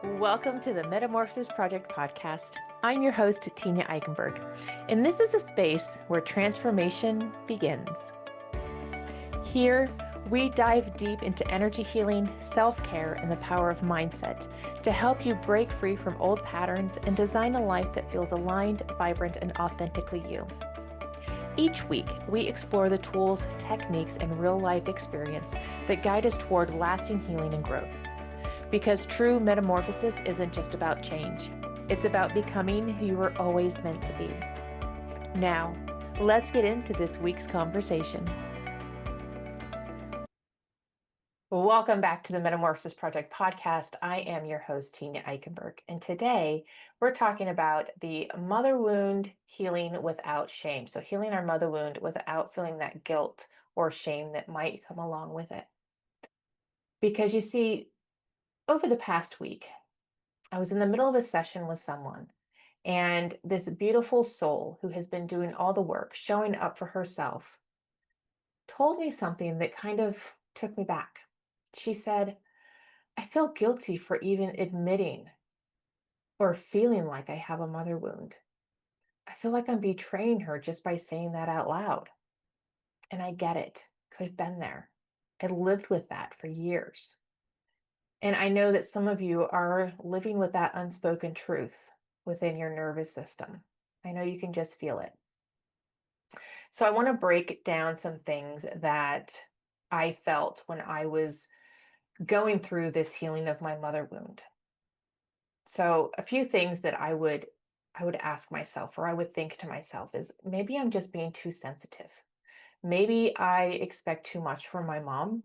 Welcome to the Metamorphosis Project podcast. I'm your host, Tenya Eichenberg, and this is a space where transformation begins. Here, we dive deep into energy healing, self-care, and the power of mindset to help you break free from old patterns and design a life that feels aligned, vibrant, and authentically you. Each week, we explore the tools, techniques, and real-life experience that guide us toward lasting healing and growth. Because true metamorphosis isn't just about change. It's about becoming who you were always meant to be. Now, let's get into this week's conversation. Welcome back to the Metamorphosis Project podcast. I am your host, Tenya Eichenberg, and today we're talking about the mother wound healing without shame. So healing our mother wound without feeling that guilt or shame that might come along with it. Because you see, over the past week, I was in the middle of a session with someone, and this beautiful soul who has been doing all the work, showing up for herself, told me something that kind of took me back. She said, I feel guilty for even admitting or feeling like I have a mother wound. I feel like I'm betraying her just by saying that out loud. And I get it, because I've been there. I lived with that for years. And I know that some of you are living with that unspoken truth within your nervous system. I know you can just feel it. So I want to break down some things that I felt when I was going through this healing of my mother wound. So a few things that I would ask myself, or I would think to myself, is maybe I'm just being too sensitive. Maybe I expect too much from my mom.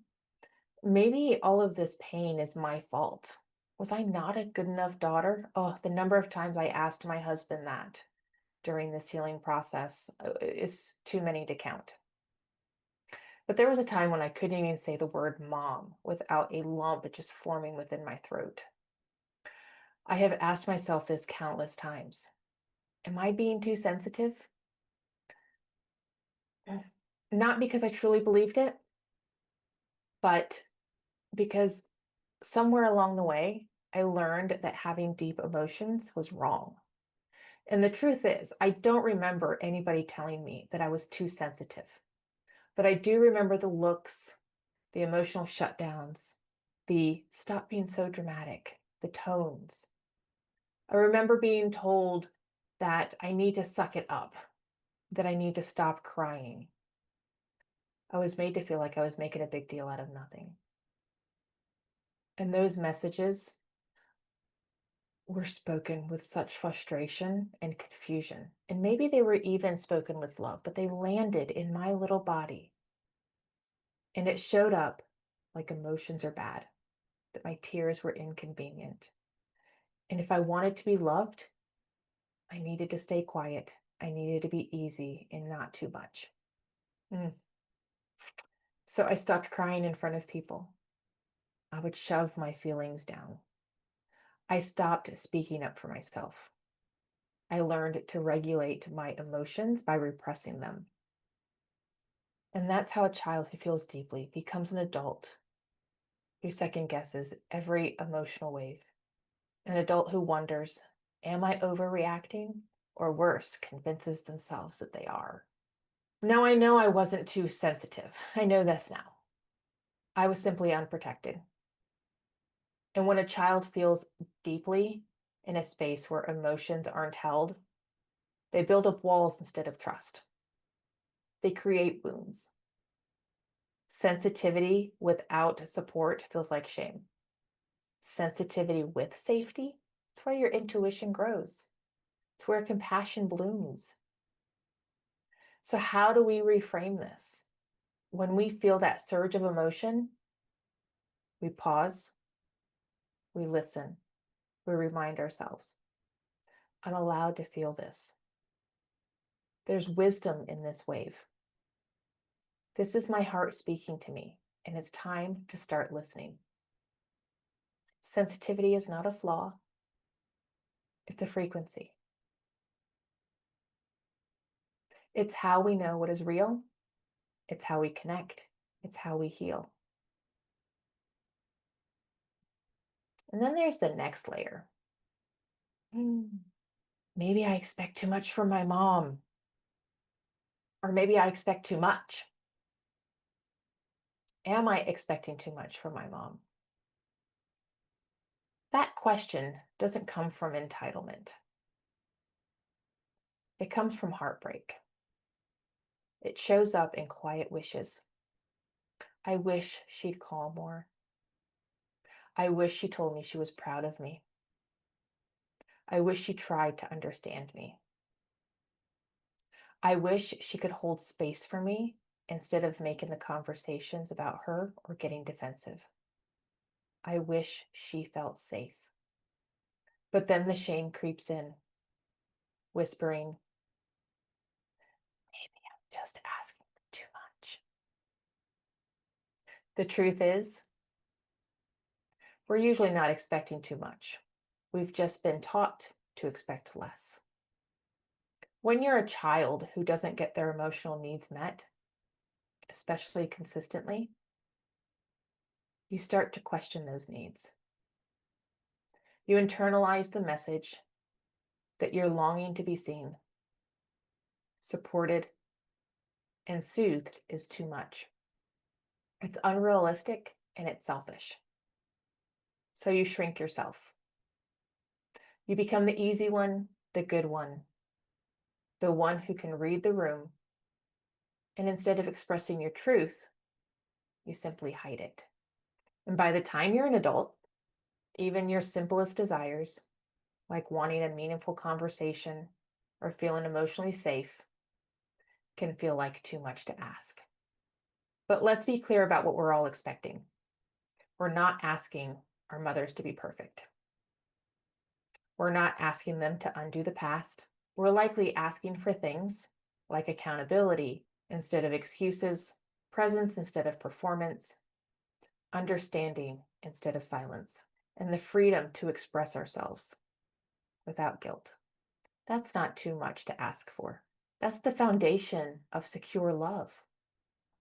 Maybe all of this pain is my fault. Was I not a good enough daughter? Oh, the number of times I asked my husband that during this healing process is too many to count. But there was a time when I couldn't even say the word mom without a lump just forming within my throat. I have asked myself this countless times. Am I being too sensitive? Not because I truly believed it, but because somewhere along the way, I learned that having deep emotions was wrong. And the truth is, I don't remember anybody telling me that I was too sensitive. But I do remember the looks, the emotional shutdowns, the stop being so dramatic, the tones. I remember being told that I need to suck it up, that I need to stop crying. I was made to feel like I was making a big deal out of nothing. And those messages were spoken with such frustration and confusion. And maybe they were even spoken with love, but they landed in my little body. And it showed up like emotions are bad, that my tears were inconvenient. And if I wanted to be loved, I needed to stay quiet. I needed to be easy and not too much. So I stopped crying in front of people. I would shove my feelings down. I stopped speaking up for myself. I learned to regulate my emotions by repressing them. And that's how a child who feels deeply becomes an adult who second guesses every emotional wave. An adult who wonders, am I overreacting? Or worse, convinces themselves that they are. Now I know I wasn't too sensitive. I know this now. I was simply unprotected. And when a child feels deeply in a space where emotions aren't held, they build up walls instead of trust. They create wounds. Sensitivity without support feels like shame. Sensitivity with safety, it's where your intuition grows. It's where compassion blooms. So how do we reframe this? When we feel that surge of emotion, we pause, we listen, we remind ourselves, I'm allowed to feel this. There's wisdom in this wave. This is my heart speaking to me, and it's time to start listening. Sensitivity is not a flaw. It's a frequency. It's how we know what is real. It's how we connect. It's how we heal. And then there's the next layer. Maybe I expect too much from my mom. Or maybe I expect too much. Am I expecting too much from my mom? That question doesn't come from entitlement. It comes from heartbreak. It shows up in quiet wishes. I wish she'd call more. I wish she told me she was proud of me. I wish she tried to understand me. I wish she could hold space for me instead of making the conversations about her or getting defensive. I wish she felt safe. But then the shame creeps in, whispering, maybe I'm just asking for too much. The truth is, we're usually not expecting too much. We've just been taught to expect less. When you're a child who doesn't get their emotional needs met, especially consistently, you start to question those needs. You internalize the message that you're longing to be seen, supported, and soothed is too much. It's unrealistic and it's selfish. So you shrink yourself. You become the easy one, the good one, the one who can read the room. And instead of expressing your truth, you simply hide it. And by the time you're an adult, even your simplest desires, like wanting a meaningful conversation or feeling emotionally safe, can feel like too much to ask. But let's be clear about what we're all expecting. We're not asking our mothers to be perfect. We're not asking them to undo the past. We're likely asking for things like accountability instead of excuses, presence instead of performance, understanding instead of silence, and the freedom to express ourselves without guilt. That's not too much to ask for. That's the foundation of secure love.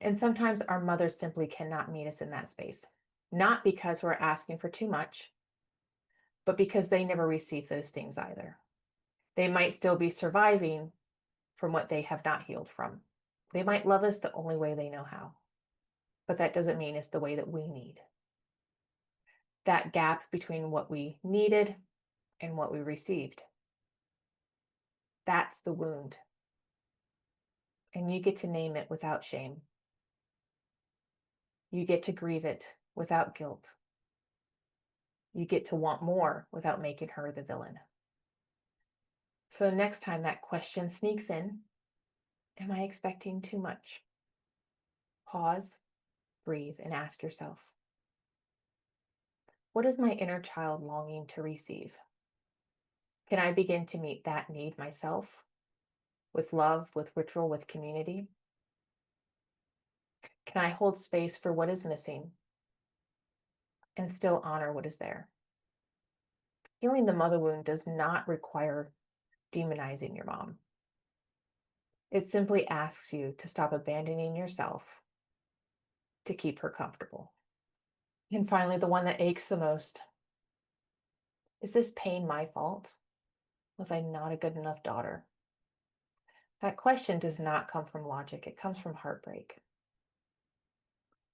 And sometimes our mothers simply cannot meet us in that space, not because we're asking for too much, but because they never received those things either. They might still be surviving from what they have not healed from. They might love us the only way they know how, but that doesn't mean it's the way that we need. That gap between what we needed and what we received, that's the wound. And you get to name it without shame. You get to grieve it without guilt. You get to want more without making her the villain. So next time that question sneaks in, am I expecting too much? Pause, breathe, and ask yourself, what is my inner child longing to receive? Can I begin to meet that need myself with love, with ritual, with community? Can I hold space for what is missing and still honor what is there? Healing the mother wound does not require demonizing your mom. It simply asks you to stop abandoning yourself to keep her comfortable. And finally, the one that aches the most. Is this pain my fault? Was I not a good enough daughter? That question does not come from logic. It comes from heartbreak.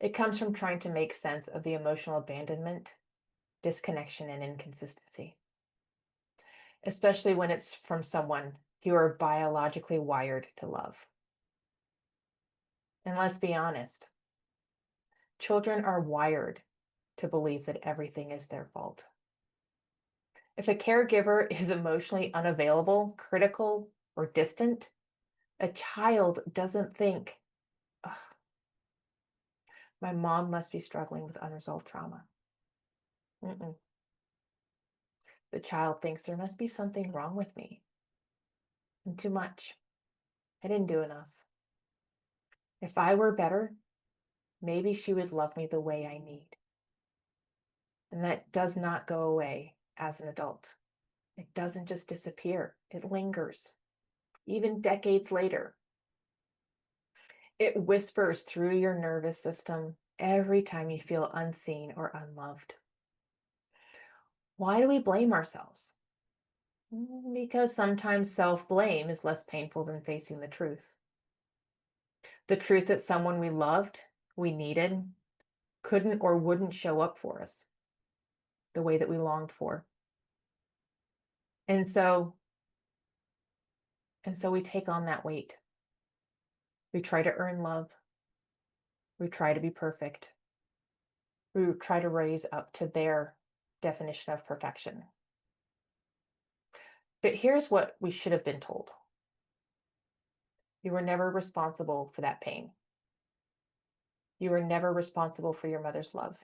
It comes from trying to make sense of the emotional abandonment, disconnection, and inconsistency, especially when it's from someone you are biologically wired to love. And let's be honest, children are wired to believe that everything is their fault. If a caregiver is emotionally unavailable, critical, or distant, a child doesn't think, "Ugh, my mom must be struggling with unresolved trauma." Mm-mm. The child thinks there must be something wrong with me. I'm too much. I didn't do enough. If I were better, maybe she would love me the way I need. And that does not go away as an adult. It doesn't just disappear. It lingers, even decades later. It whispers through your nervous system every time you feel unseen or unloved. Why do we blame ourselves? Because sometimes self-blame is less painful than facing the truth. The truth that someone we loved, we needed, couldn't or wouldn't show up for us the way that we longed for. And so, we take on that weight. We try to earn love. We try to be perfect. We try to raise up to their definition of perfection. But here's what we should have been told. You were never responsible for that pain. You were never responsible for your mother's love.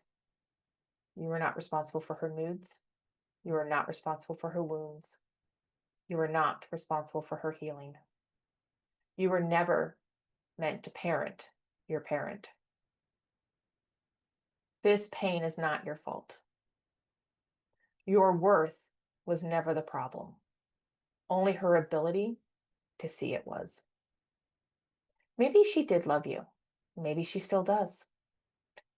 You were not responsible for her moods. You were not responsible for her wounds. You were not responsible for her healing. You were never meant to parent your parent. This pain is not your fault. Your worth was never the problem. Only her ability to see it was. Maybe she did love you. Maybe she still does,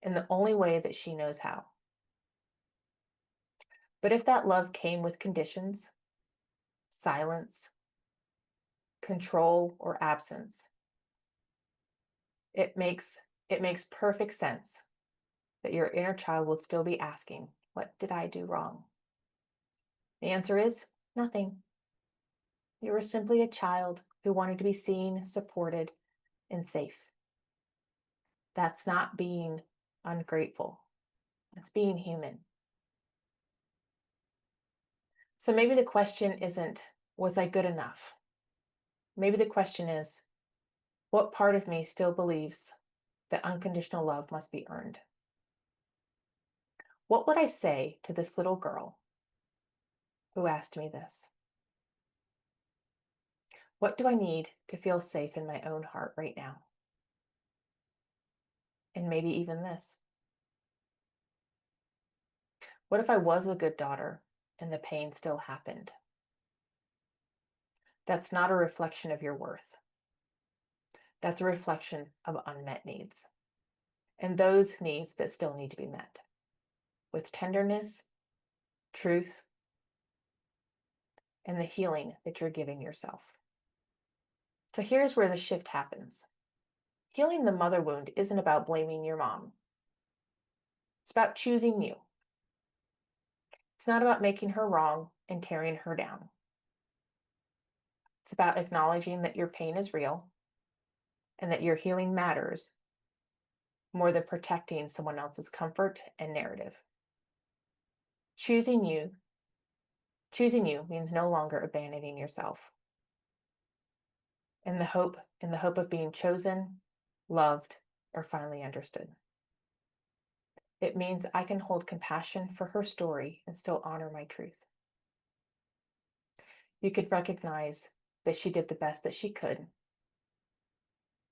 in the only way that she knows how. But if that love came with conditions, silence, control, or absence, it makes perfect sense that your inner child would still be asking, what did I do wrong? The answer is nothing. You were simply a child who wanted to be seen, supported, and safe. That's not being ungrateful. That's being human. So maybe the question isn't, was I good enough? Maybe the question is, what part of me still believes that unconditional love must be earned? What would I say to this little girl who asked me this? What do I need to feel safe in my own heart right now? And maybe even this. What if I was a good daughter and the pain still happened? That's not a reflection of your worth. That's a reflection of unmet needs. And those needs that still need to be met with tenderness, truth, and the healing that you're giving yourself. So here's where the shift happens. Healing the mother wound isn't about blaming your mom. It's about choosing you. It's not about making her wrong and tearing her down. It's about acknowledging that your pain is real and that your healing matters more than protecting someone else's comfort and narrative. Choosing you means no longer abandoning yourself. In the hope of being chosen, loved, or finally understood. It means I can hold compassion for her story and still honor my truth. You could recognize that she did the best that she could,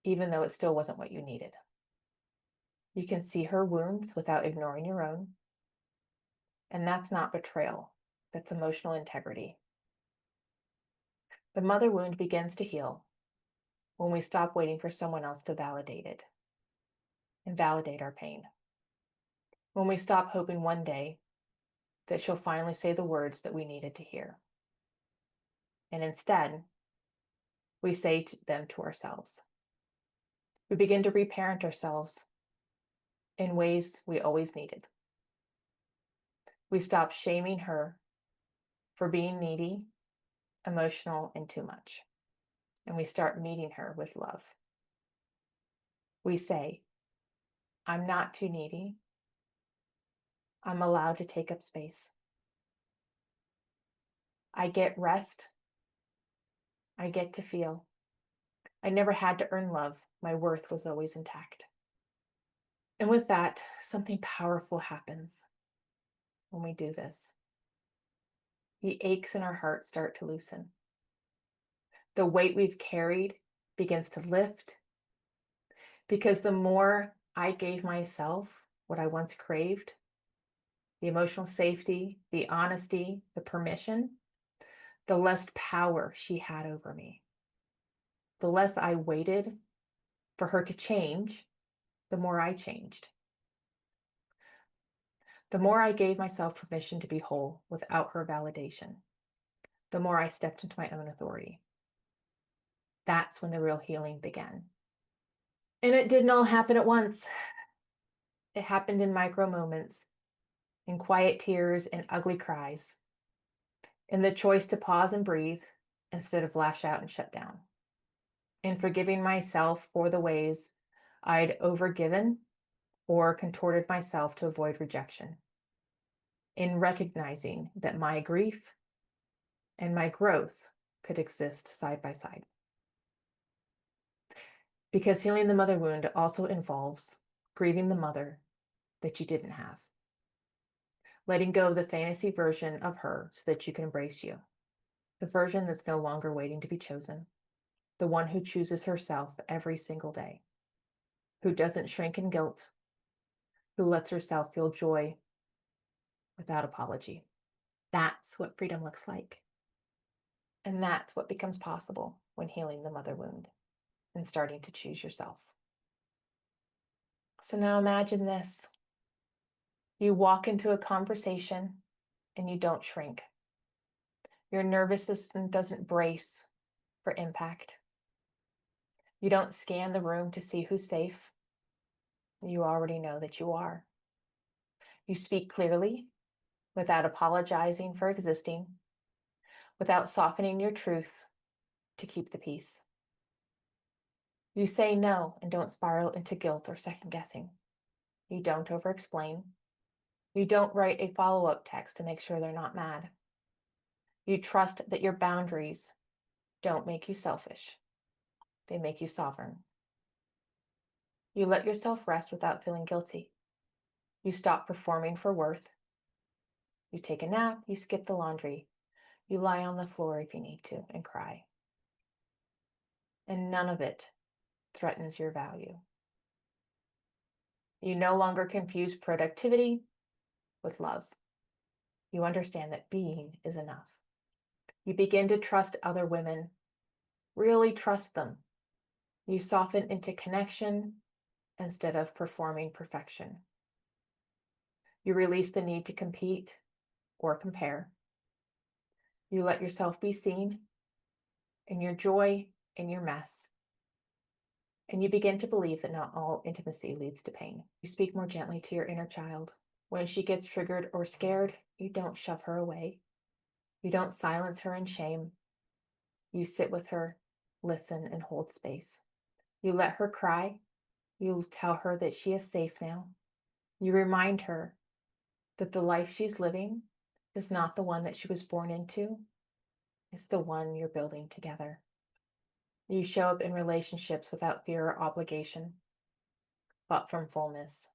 even though it still wasn't what you needed. You can see her wounds without ignoring your own. And that's not betrayal, that's emotional integrity. The mother wound begins to heal when we stop waiting for someone else to validate it and validate our pain. When we stop hoping one day that she'll finally say the words that we needed to hear. And instead, we say them to ourselves. We begin to reparent ourselves in ways we always needed. We stop shaming her for being needy, emotional, and too much. And we start meeting her with love. We say, I'm not too needy. I'm allowed to take up space. I get rest. I get to feel. I never had to earn love. My worth was always intact. And with that, something powerful happens when we do this. The aches in our heart start to loosen. The weight we've carried begins to lift, because the more I gave myself what I once craved, the emotional safety, the honesty, the permission, the less power she had over me. The less I waited for her to change, the more I changed. The more I gave myself permission to be whole without her validation, the more I stepped into my own authority. That's when the real healing began. And it didn't all happen at once. It happened in micro moments, in quiet tears and ugly cries, in the choice to pause and breathe instead of lash out and shut down, in forgiving myself for the ways I'd overgiven or contorted myself to avoid rejection, in recognizing that my grief and my growth could exist side by side. Because healing the mother wound also involves grieving the mother that you didn't have, letting go of the fantasy version of her so that you can embrace you, the version that's no longer waiting to be chosen, the one who chooses herself every single day, who doesn't shrink in guilt, who lets herself feel joy without apology. That's what freedom looks like. And that's what becomes possible when healing the mother wound and starting to choose yourself. So now imagine this. You walk into a conversation and you don't shrink. Your nervous system doesn't brace for impact. You don't scan the room to see who's safe. You already know that you are. You speak clearly without apologizing for existing, without softening your truth to keep the peace. You say no and don't spiral into guilt or second guessing. You don't over-explain. You don't write a follow-up text to make sure they're not mad. You trust that your boundaries don't make you selfish. They make you sovereign. You let yourself rest without feeling guilty. You stop performing for worth. You take a nap, you skip the laundry. You lie on the floor if you need to and cry. And none of it threatens your value. You no longer confuse productivity with love. You understand that being is enough. You begin to trust other women, really trust them. You soften into connection instead of performing perfection. You release the need to compete or compare. You let yourself be seen in your joy, in your mess. And you begin to believe that not all intimacy leads to pain. You speak more gently to your inner child. When she gets triggered or scared, you don't shove her away. You don't silence her in shame. You sit with her, listen, and hold space. You let her cry. You tell her that she is safe now. You remind her that the life she's living is not the one that she was born into. It's the one you're building together. You show up in relationships without fear or obligation, but from fullness.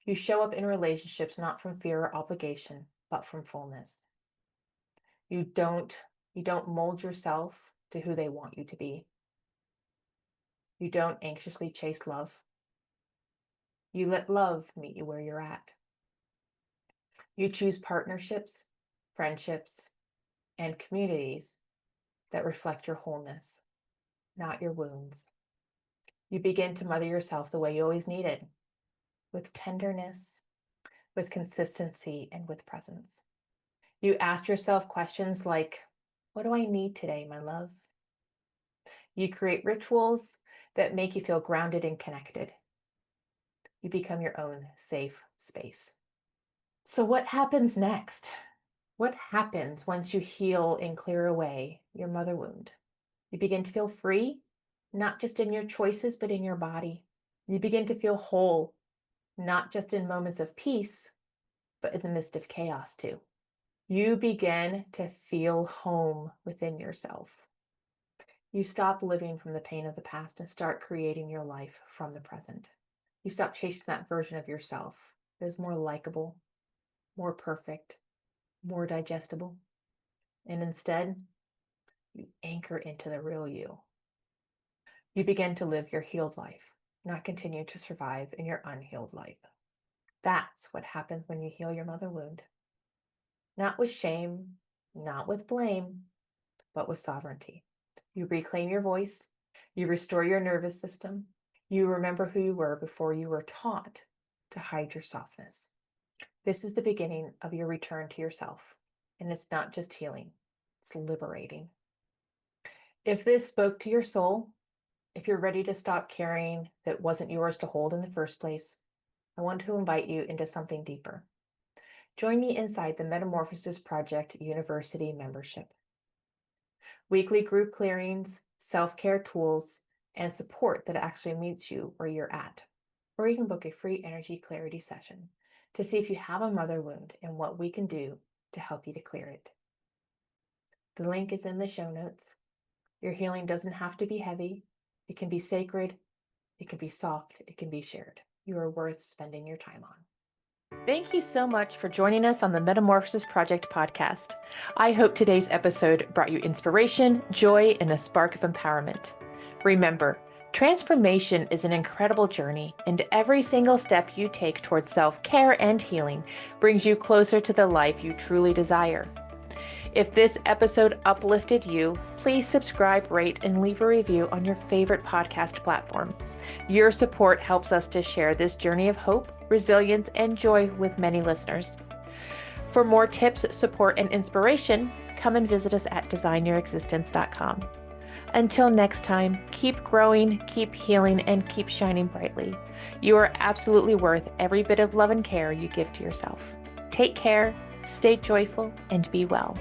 You show up in relationships not from fear or obligation, but from fullness. You don't mold yourself to who they want you to be. You don't anxiously chase love. You let love meet you where you're at. You choose partnerships, friendships, and communities that reflect your wholeness, not your wounds. You begin to mother yourself the way you always needed, with tenderness, with consistency, and with presence. You ask yourself questions like, what do I need today, my love? You create rituals that make you feel grounded and connected. You become your own safe space. So what happens next? What happens once you heal and clear away your mother wound? You begin to feel free, not just in your choices, but in your body. You begin to feel whole, not just in moments of peace, but in the midst of chaos too. You begin to feel home within yourself. You stop living from the pain of the past and start creating your life from the present. You stop chasing that version of yourself that is more likable, more perfect, more digestible. And instead, you anchor into the real you. You begin to live your healed life, not continue to survive in your unhealed life. That's what happens when you heal your mother wound. Not with shame, not with blame, but with sovereignty. You reclaim your voice. You restore your nervous system. You remember who you were before you were taught to hide your softness. This is the beginning of your return to yourself. And it's not just healing, it's liberating. If this spoke to your soul, if you're ready to stop carrying that wasn't yours to hold in the first place, I want to invite you into something deeper. Join me inside the Metamorphosis Project University membership. Weekly group clearings, self-care tools, and support that actually meets you where you're at. Or you can book a free energy clarity session to see if you have a mother wound and what we can do to help you to clear it. The link is in the show notes. Your healing doesn't have to be heavy. It can be sacred. It can be soft. It can be shared. You are worth spending your time on. Thank you so much for joining us on the Metamorphosis Project podcast. I hope today's episode brought you inspiration, joy, and a spark of empowerment. Remember, transformation is an incredible journey, and every single step you take towards self-care and healing brings you closer to the life you truly desire. If this episode uplifted you, please subscribe, rate, and leave a review on your favorite podcast platform. Your support helps us to share this journey of hope, resilience, and joy with many listeners. For more tips, support, and inspiration, come and visit us at designyourexistence.com. Until next time, keep growing, keep healing, and keep shining brightly. You are absolutely worth every bit of love and care you give to yourself. Take care, stay joyful, and be well.